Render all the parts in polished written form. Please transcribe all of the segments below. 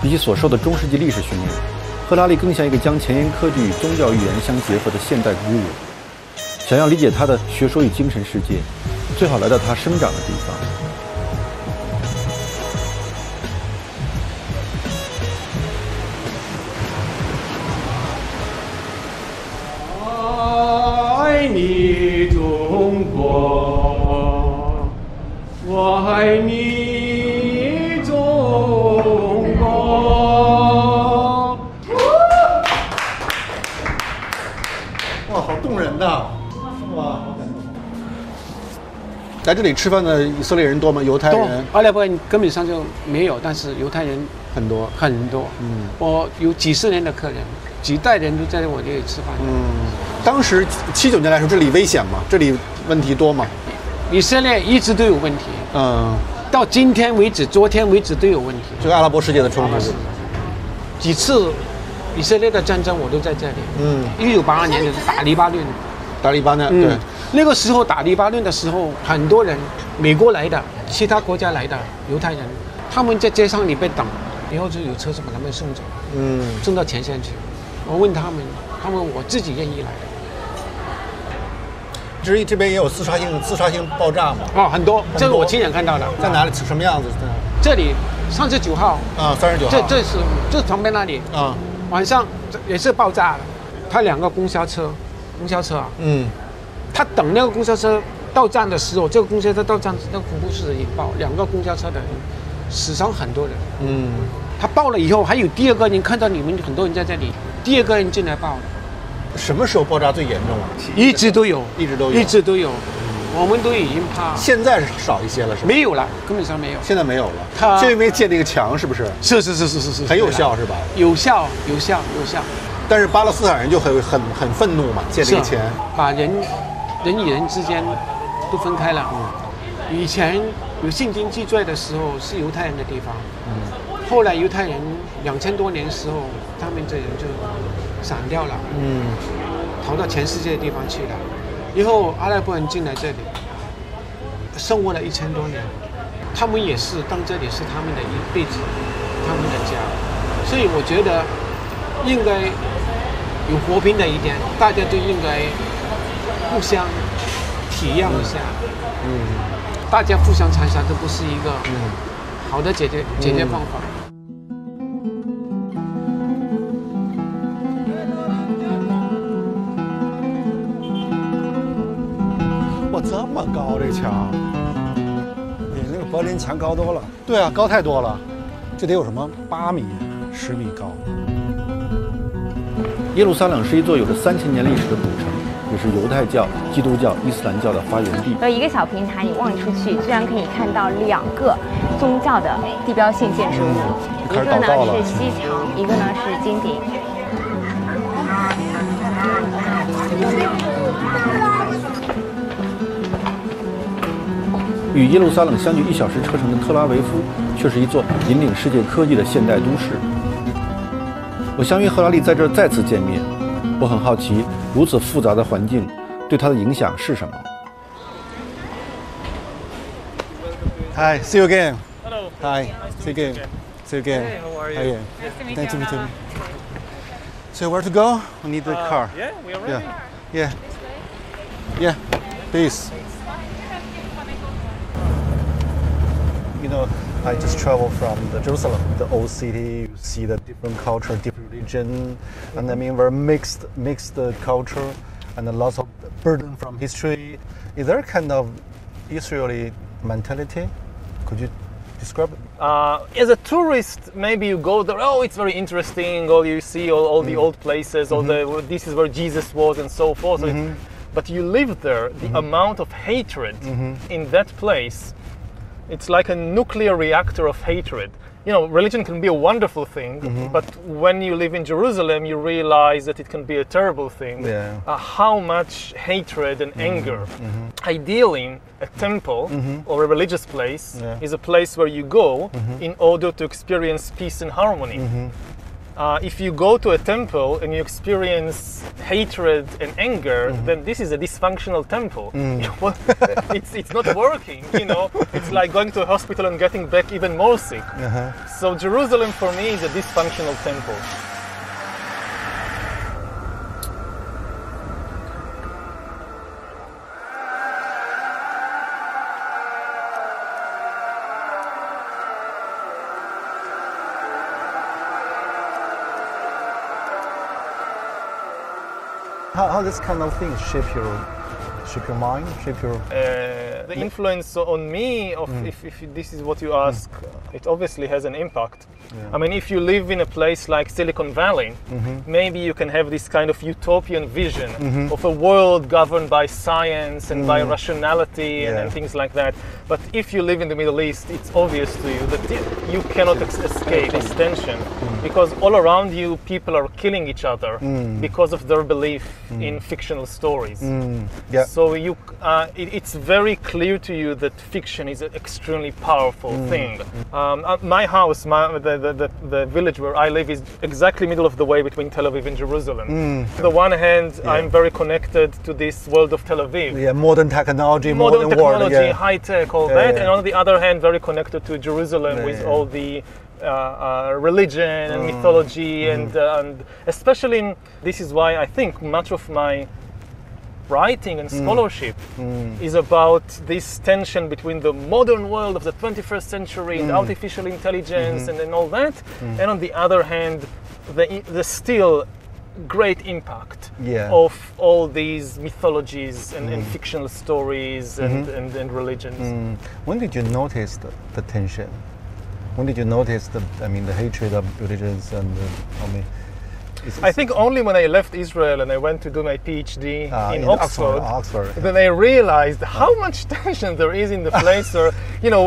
比起所受的中世纪历史训练，赫拉利更像一个将前沿科技与宗教预言相结合的现代古人。想要理解他的学说与精神世界，最好来到他生长的地方。爱你中国，我爱你中国。哇，好动人呐！哇，好感动。来这里吃饭的以色列人多吗？犹太人？阿拉伯人根本上就没有，但是犹太人很多很多。我有几十年的客人，几代人都在我这里吃饭。当时79年来说，这里危险吗？这里问题多吗？以色列一直都有问题。到今天为止，昨天为止都有问题。这个阿拉伯世界的冲突，几次以色列的战争我都在这里。1982年就是打黎巴嫩。打黎巴嫩，对。那个时候打黎巴嫩的时候，很多人，美国来的、其他国家来的犹太人，他们在街上里被等，以后就有车子把他们送走，送到前线去。我问他们我自己愿意来的。这边也有自杀性爆炸吗？很多，这个我亲眼看到的。在哪里？什么样子？这里39号39号。这旁边那里晚上也是爆炸了。他2个公交车啊，他等那个公交车到站的时候，这个公交车到站，那个恐怖式的引爆，2个公交车的人死伤很多人。他爆了以后，还有第2个人看到你们很多人在这里，第2个人进来爆了。什么时候爆炸最严重啊？一直都有。我们都已经怕。现在少一些了，是吧？没有了，根本上没有。现在没有了。就因为建那个墙，是不是？是，很有效，是吧？有效。但是巴勒斯坦人就很愤怒嘛，建这个墙，把人与人之间都分开了。以前有圣经记载的时候是犹太人的地方，后来犹太人2000多年的时候，他们这人就散掉了，逃到全世界的地方去了。以后阿拉伯人进来这里，生活了1000多年，他们也是当这里是他们的一辈子，他们的家。所以我觉得应该有和平的一点，大家都应该互相体谅一下。大家互相残杀，这不是一个好的解决方法。哇，这么高这墙，比那个柏林墙高多了。对啊，高太多了，这得有什么8米、10米高。耶路撒冷是一座有着3000年历史的古城，也是犹太教、基督教、伊斯兰教的发源地。一个小平台，你望出去，居然可以看到2个宗教的地标性建筑物，一个呢是西墙，一个呢是金顶。与耶路撒冷相距1小时车程的特拉维夫，却是一座引领世界科技的现代都市。我相约赫拉利在这儿再次见面，我很好奇，如此复杂的环境对他的影响是什么。Hi, see you again. Hello. Hi, see you again. See you again. Hey, how are you? How are you? Nice to meet you. Nice to meet you. So where to go? We need the car. Yeah, we are ready. Yeah, please. You know, I just traveled from Jerusalem, the old city. You see the different culture, different religion, and I mean very mixed culture, and lots of burden from history. Is there a kind of Israeli mentality? Could you describe it? As a tourist, maybe you go there. Oh, it's very interesting. Or you see all the old places. All this is where Jesus was, and so forth. But you live there. The amount of hatred in that place. It's like a nuclear reactor of hatred. You know, religion can be a wonderful thing, but when you live in Jerusalem, you realize that it can be a terrible thing. How much hatred and anger. Ideally, a temple or a religious place is a place where you go in order to experience peace and harmony. If you go to a temple and you experience hatred and anger, then this is a dysfunctional temple. It's not working, you know. It's like going to a hospital and getting back even more sick. So Jerusalem for me is a dysfunctional temple. How this kind of things shape your mind, shape your... The influence on me, of if this is what you ask, it obviously has an impact. I mean, if you live in a place like Silicon Valley, maybe you can have this kind of utopian vision of a world governed by science and by rationality and things like that. But if you live in the Middle East, it's obvious to you that you cannot escape this tension, because all around you people are killing each other because of their belief in fictional stories. So it's very clear to you that fiction is an extremely powerful thing. My house, the village where I live, is exactly middle of the way between Tel Aviv and Jerusalem. On the one hand, I'm very connected to this world of Tel Aviv. Modern technology, modern technology, high tech, all that. And on the other hand, very connected to Jerusalem with all the religion and mythology, and especially this is why I think much of my writing and scholarship is about this tension between the modern world of the 21st century and artificial intelligence and all that, and on the other hand, the still great impact of all these mythologies and fictional stories and religions. When did you notice the tension? When did you notice the hatred of religions and I think only when I left Israel and I went to do my PhD in Oxford, then I realized how much tension there is in the place where, you know,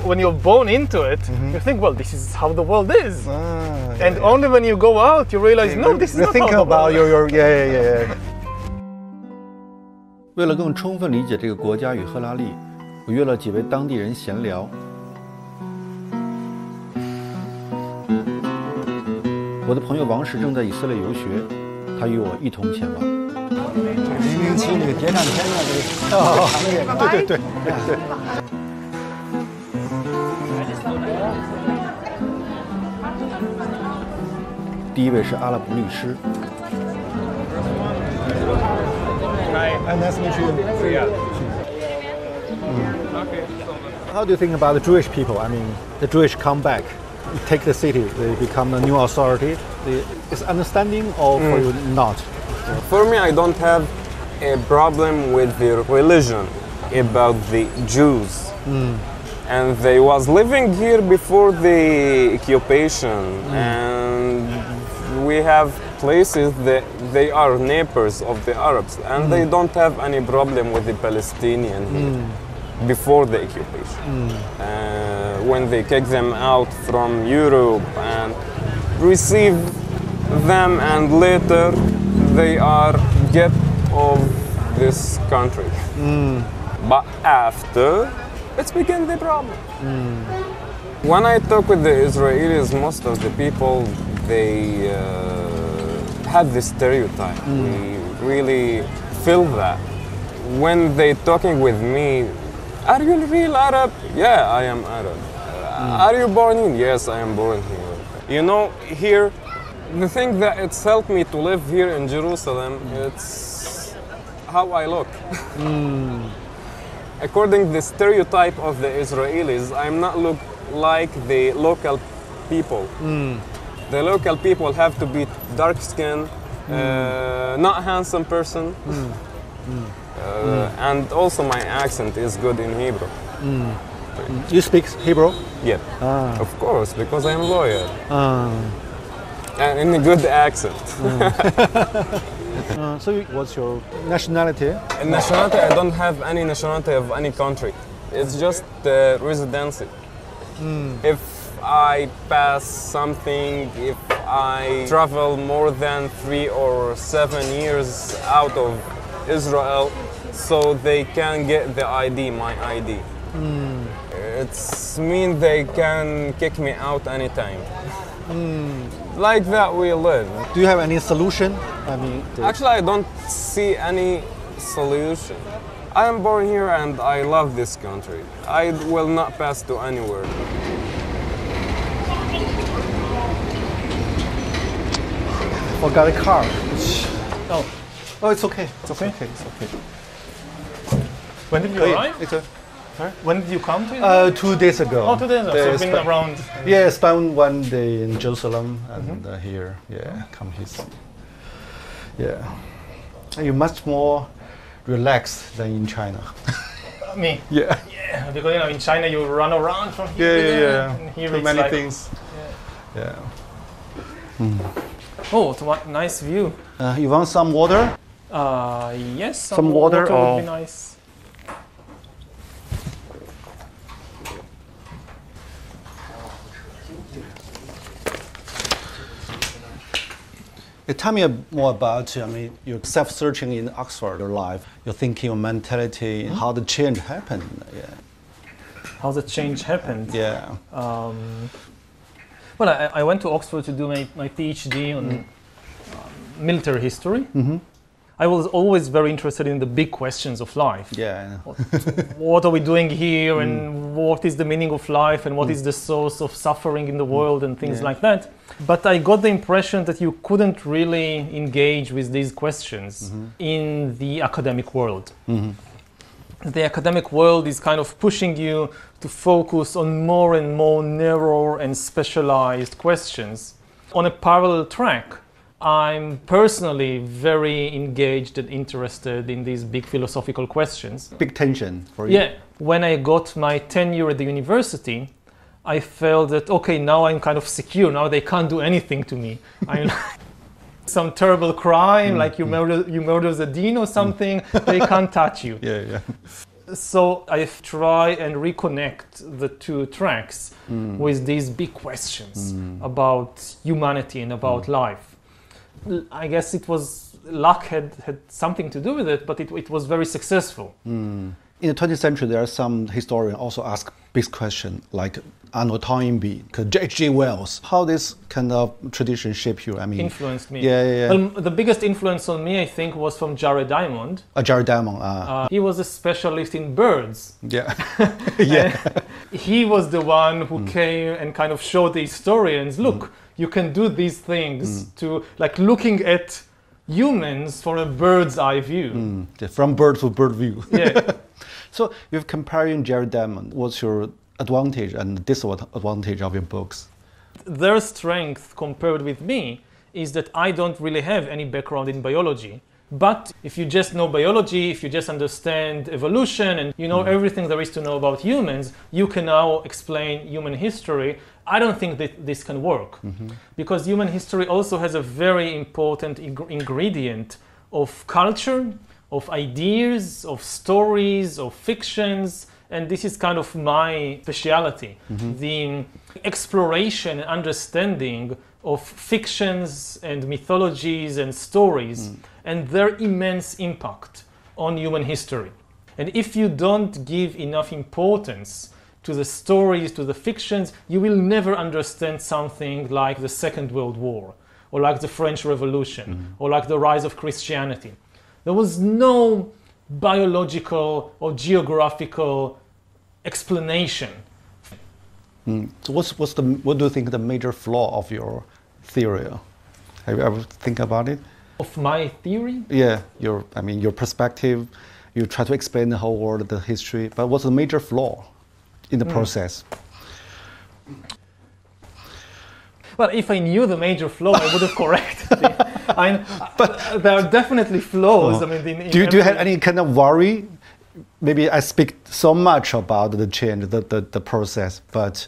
when you're born into it, you think, well, this is how the world is. And only when you go out, you realize, no, this is not how the world is. 为了更充分理解这个国家与赫拉利，我约了几位当地人闲聊。我的朋友王石正在以色列游学，他与我一同前往。007那个谍战片啊，这个行业，对。第一位是阿拉伯律师。Nice to meet you. How do you think about the Jewish people? I mean, the Jewish come back. Take the city, they become the new authority. Is understanding or for you not? For me, I don't have a problem with the religion about the Jews. And they was living here before the occupation, and we have places that they are neighbors of the Arabs, and they don't have any problem with the Palestinian here. Before the occupation, when they kick them out from Europe and receive them, and later they are get of this country. But after, it's became the problem. When I talk with the Israelis, most of the people, they have this stereotype. We really feel that. When they talking with me, are you real Arab? Yeah, I am Arab. Are you born here? Yes, I am born here. You know, here, the thing that it's helped me to live here in Jerusalem, it's how I look. According to the stereotype of the Israelis, I'm not look like the local people. The local people have to be dark skinned, not handsome person. And also my accent is good in Hebrew. You speak Hebrew? Yeah, of course, because I'm a lawyer. And in a good accent. So what's your nationality? Nationality, I don't have any nationality of any country. It's just residency. If I pass something, if I travel more than 3 or 7 years out of Israel, so they can get the ID, my ID. It's mean they can kick me out anytime. like that we live. Do you have any solution? I mean, Actually, I don't see any solution. I am born here and I love this country. I will not pass to anywhere. forgot a car. Oh, Oh, it's okay. it's okay. It's okay. When did you arrive? It's a, When did you come to Israel? 2 days ago. Oh, 2 days ago. So you've been around. Yeah, spent 1 day in Jerusalem and here. Yeah, come here. Yeah. You're much more relaxed than in China. Me. Yeah. Yeah, because you know in China you run around from here Yeah, to yeah, there, yeah. and here Too it's many like, things. Yeah. Oh, what nice view. You want some water? Yes, Some water would or- be nice. Tell me more about, I mean, your self-searching in Oxford, your life, your thinking, your mentality, how the change happened. Yeah. How the change happened. Yeah. Well, I went to Oxford to do my PhD on military history. I was always very interested in the big questions of life. Yeah. What are we doing here, and what is the meaning of life, and what is the source of suffering in the world, and things like that. But I got the impression that you couldn't really engage with these questions in the academic world. The academic world is kind of pushing you to focus on more and more narrow and specialized questions. On a parallel track, I'm personally very engaged and interested in these big philosophical questions. Big tension for you. Yeah, when I got my tenure at the university, I felt that, okay, now I'm kind of secure. Now they can't do anything to me. I'm some terrible crime, like you murder the dean or something, they can't touch you. Yeah, yeah. So I try and reconnect the two tracks with these big questions about humanity and about life. I guess it was luck had something to do with it, but it was very successful. In the 20th century, there are some historians also ask big questions like Arnold Toynbee, H.G. Wells. How this kind of tradition shaped you? I mean, Influenced me. Yeah. The biggest influence on me, I think, was from Jared Diamond. Jared Diamond. He was a specialist in birds. Yeah. Yeah. He was the one who came and kind of showed the historians, look, you can do these things to, like, looking at humans from a bird's eye view. From bird to bird view. Yeah. So, if comparing Jared Diamond, what's your advantage and disadvantage of your books? Their strength compared with me is that I don't really have any background in biology. But if you just know biology, if you just understand evolution and you know everything there is to know about humans, you can now explain human history. I don't think that this can work because human history also has a very important ingredient of culture, of ideas, of stories, of fictions, and this is kind of my speciality, the exploration and understanding of fictions and mythologies and stories and their immense impact on human history. And if you don't give enough importance to the stories, to the fictions, you will never understand something like the Second World War, or like the French Revolution, or like the rise of Christianity. There was no biological or geographical explanation. So what do you think the major flaw of your theory? Have you ever think about it? Of my theory? Yeah, your perspective. You try to explain the whole world, the history, but what's the major flaw in the process? Well, if I knew the major flaw, I would have corrected it. But there are definitely flaws. I mean, do you have any kind of worry? Maybe I speak so much about the change, the process, but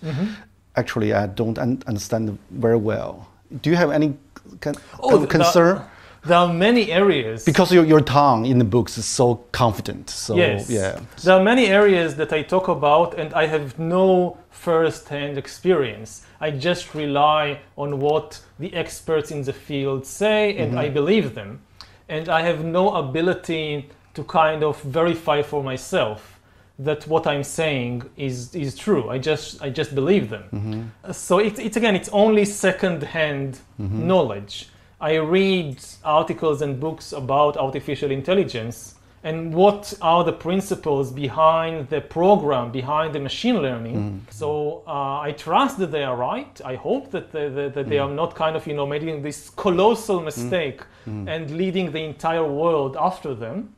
actually I don't understand very well. Do you have any kind of concern? There are many areas. Because your tongue in the books is so confident. So, yes. Yeah. There are many areas that I talk about and I have no first-hand experience. I just rely on what the experts in the field say and I believe them. And I have no ability to kind of verify for myself that what I'm saying is true. I just believe them. So it's only second-hand knowledge. I read articles and books about artificial intelligence and what are the principles behind the program, behind the machine learning. So I trust that they are right. I hope that they are not kind of, making this colossal mistake and leading the entire world after them.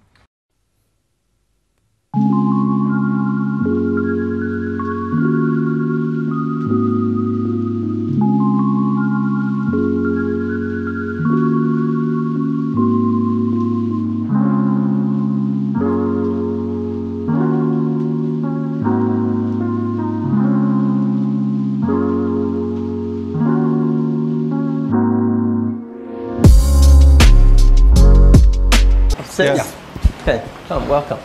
Yeah. Okay, come, welcome.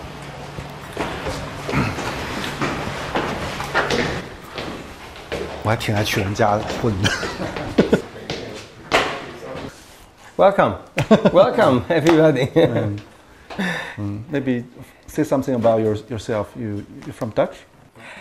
Welcome, welcome everybody. Maybe say something about yourself. You're from Dutch?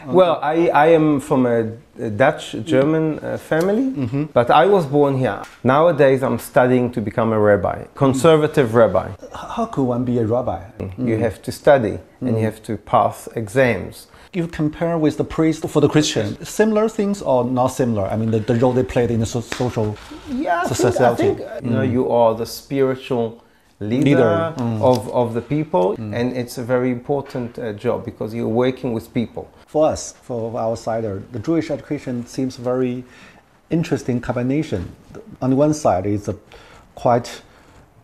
Well, I am from a Dutch-German family, but I was born here. Nowadays, I'm studying to become a rabbi, conservative rabbi. How could one be a rabbi? You have to study and you have to pass exams. You compare with the priest for the Christian, similar things or not similar? I mean, the role they played in the social society. I think you are the spiritual leader of the people, and it's a very important job because you're working with people. For us, for outsider, the Jewish education seems very interesting combination. On the one side, it's quite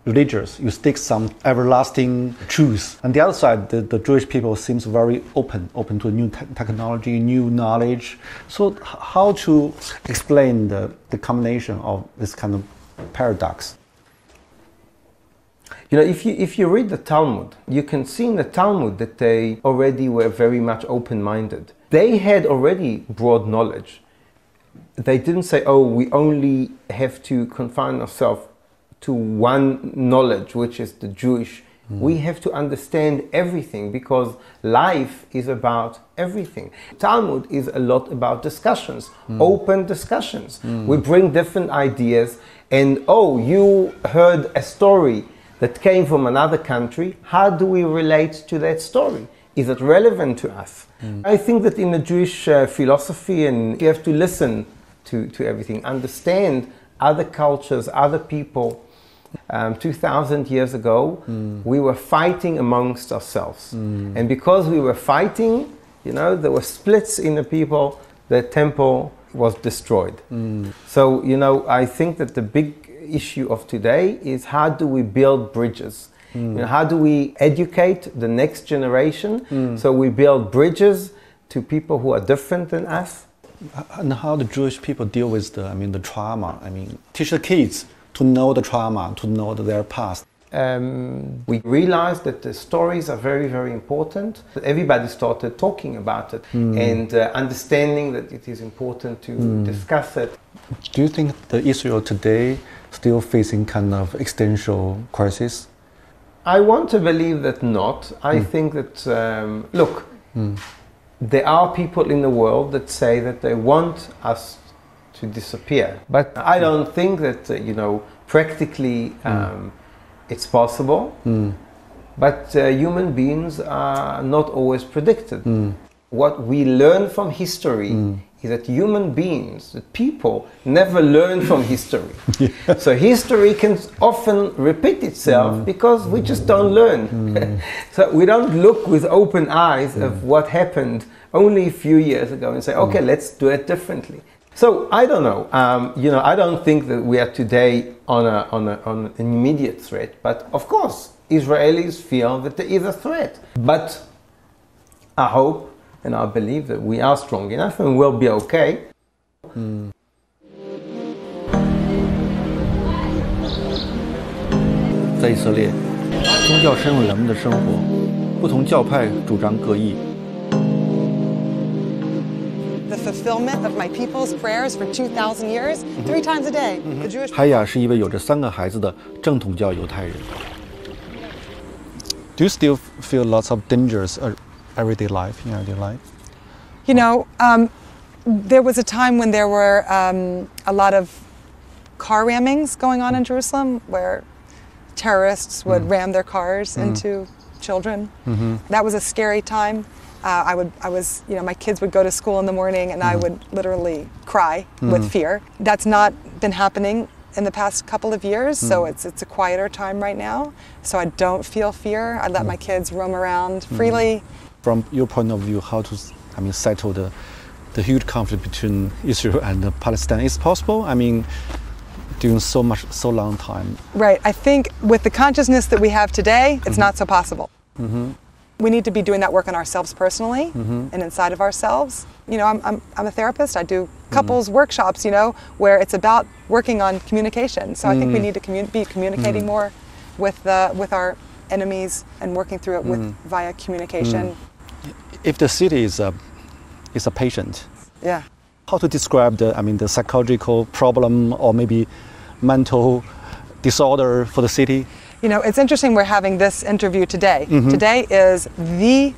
religious. You stick some everlasting truth. On the other side, the Jewish people seems very open to new technology, new knowledge. So how to explain the combination of this kind of paradox? If you read the Talmud, you can see in the Talmud that they already were very much open-minded. They had already broad knowledge. They didn't say, oh, we only have to confine ourselves to one knowledge, which is the Jewish. We have to understand everything because life is about everything. Talmud is a lot about discussions, open discussions. We bring different ideas and, oh, you heard a story that came from another country. How do we relate to that story? Is it relevant to us? I think that in the Jewish philosophy, and you have to listen to everything, understand other cultures, other people. 2,000 years ago, we were fighting amongst ourselves. And because we were fighting, there were splits in the people, the temple was destroyed. So, I think that the big issue of today is how do we build bridges? How do we educate the next generation so we build bridges to people who are different than us? And how the Jewish people deal with the trauma? Teach the kids to know the trauma, to know their past. We realized that the stories are very, very important. Everybody started talking about it and understanding that it is important to discuss it. Do you think that Israel today still facing kind of existential crisis? I want to believe that not. I think that, look, there are people in the world that say that they want us to disappear. But I don't think that, practically it's possible. But human beings are not always predicted. What we learn from history is that human beings, that people, never learn from history. So history can often repeat itself because we just don't learn. So we don't look with open eyes of what happened only a few years ago and say, okay, let's do it differently. So I don't know. I don't think that we are today on an immediate threat. But of course, Israelis feel that there is a threat. But I hope and I believe that we are strong enough and we'll be okay. 在以色列，宗教深入人们的生活，不同教派主张各异。The fulfillment of my people's prayers for 2,000 years, 3 times a day. The Jewish. 海雅是一位有着3个孩子的正统教犹太人。Do you still feel lots of dangers everyday life, in everyday life? You know, there was a time when there were a lot of car rammings going on in Jerusalem, where terrorists would ram their cars into children. That was a scary time. My kids would go to school in the morning, and I would literally cry with fear. That's not been happening in the past couple of years, so it's a quieter time right now. So I don't feel fear. I let my kids roam around freely. From your point of view, how to, settle the huge conflict between Israel and Palestine is possible? During so long time. Right. I think with the consciousness that we have today, it's not so possible. We need to be doing that work on ourselves personally and inside of ourselves. You know, I'm a therapist. I do couples workshops, where it's about working on communication. So I think we need to be communicating more with our enemies and working through it via communication. If the city is a patient, yeah. How to describe the psychological problem or maybe mental disorder for the city? You know, it's interesting we're having this interview today. Today is the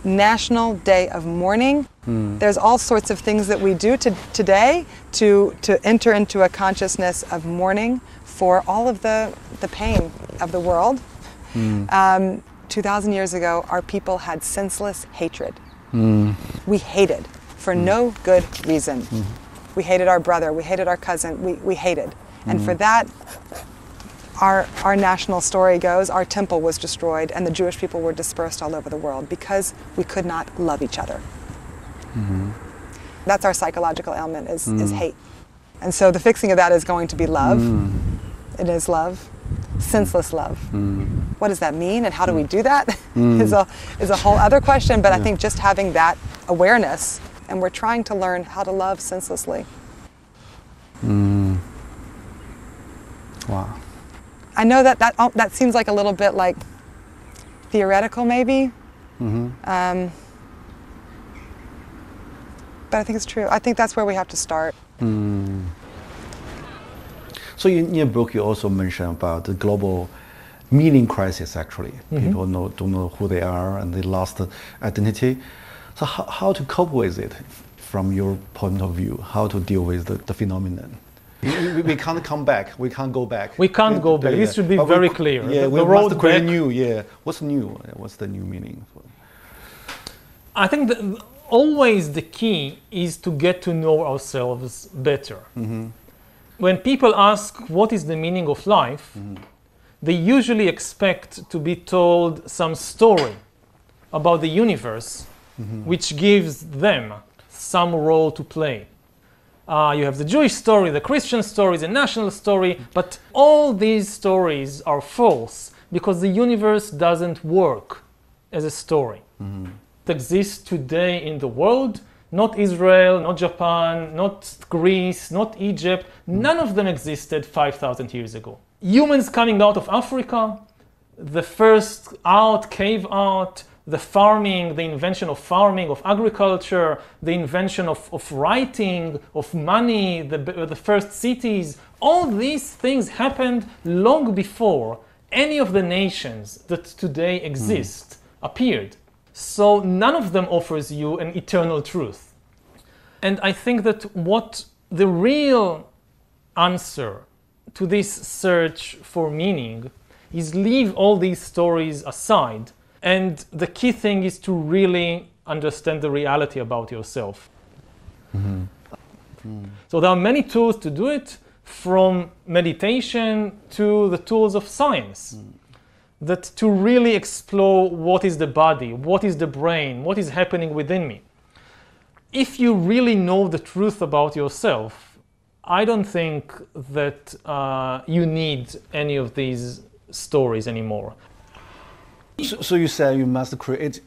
National Day of Mourning. There's all sorts of things that we do today to enter into a consciousness of mourning for all of the pain of the world. 2,000 years ago, our people had senseless hatred. We hated for no good reason. We hated our brother, we hated our cousin, we hated. And for that, our national story goes, our temple was destroyed and the Jewish people were dispersed all over the world because we could not love each other. That's our psychological ailment, is hate. And so the fixing of that is going to be love. It is love, senseless love. What does that mean and how do we do that is a whole other question, but I think just having that awareness, and we're trying to learn how to love senselessly. Wow. I know that seems like a little bit like theoretical maybe, but I think it's true. I think that's where we have to start. So in your book you also mention about the global meaning crisis actually. People don't know who they are and they lost identity. So how to cope with it from your point of view? How to deal with the phenomenon? We can't come back. We can't go back. We can't go back. This should be very clear. Yeah, we must create new. Yeah, what's new? What's the new meaning? I think that always the key is to get to know ourselves better. When people ask what is the meaning of life, they usually expect to be told some story about the universe, which gives them some role to play. You have the Jewish story, the Christian story, the national story, but all these stories are false because the universe doesn't work as a story. It exists today in the world, not Israel, not Japan, not Greece, not Egypt. None of them existed 5,000 years ago. Humans coming out of Africa, the first cave art, the farming, the invention of farming, of agriculture, the invention of writing, of money, the first cities, all these things happened long before any of the nations that today exist appeared. So none of them offers you an eternal truth. And I think that what the real answer to this search for meaning is leave all these stories aside. And the key thing is to really understand the reality about yourself. So there are many tools to do it, from meditation to the tools of science, that to really explore what is the body, what is the brain, what is happening within me. If you really know the truth about yourself, I don't think that you need any of these stories anymore. So you say you must create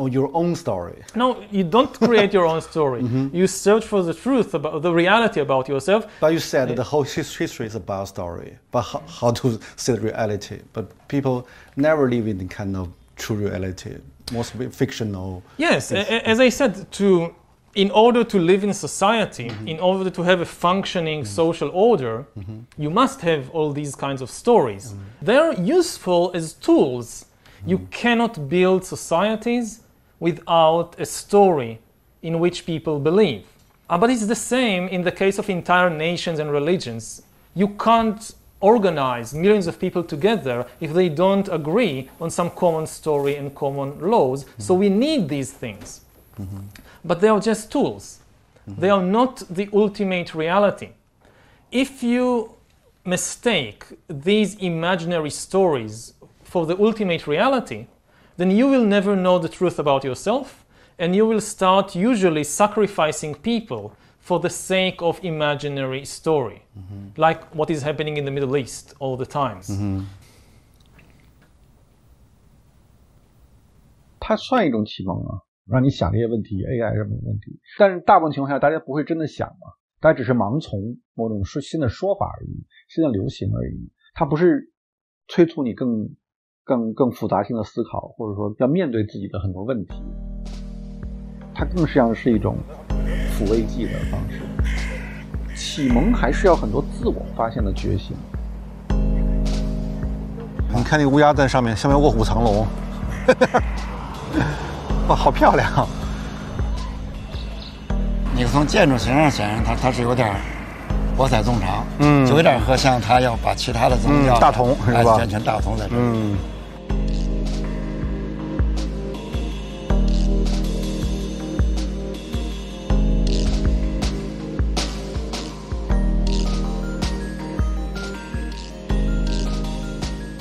your own story. No, you don't create your own story. You search for the truth, about the reality about yourself. But you said the whole history is about story, but how to see the reality. But people never live in the kind of true reality, mostly fictional. Yes, as I said, in order to live in society, in order to have a functioning social order, you must have all these kinds of stories. They're useful as tools. You cannot build societies without a story in which people believe. But it's the same in the case of entire nations and religions. You can't organize millions of people together if they don't agree on some common story and common laws. So we need these things. But they are just tools. They are not the ultimate reality. If you mistake these imaginary stories for the ultimate reality, then you will never know the truth about yourself, and you will start usually sacrificing people for the sake of imaginary story, like what is happening in the Middle East all the times. 它算一种启蒙啊，让你想这些问题 ，AI 什么问题。但是大部分情况下，大家不会真的想嘛，大家只是盲从某种新的说法而已，新的流行而已。它不是催促你更复杂性的思考，或者说要面对自己的很多问题。它更像是一种抚慰剂的方式。启蒙还是要很多自我发现的觉醒。你看那个乌鸦在上面，下面卧虎藏龙，哇，好漂亮！你从建筑形上显然它是有点博采众长，就有点和像他要把其他的宗教大同是吧？完全大同在这里。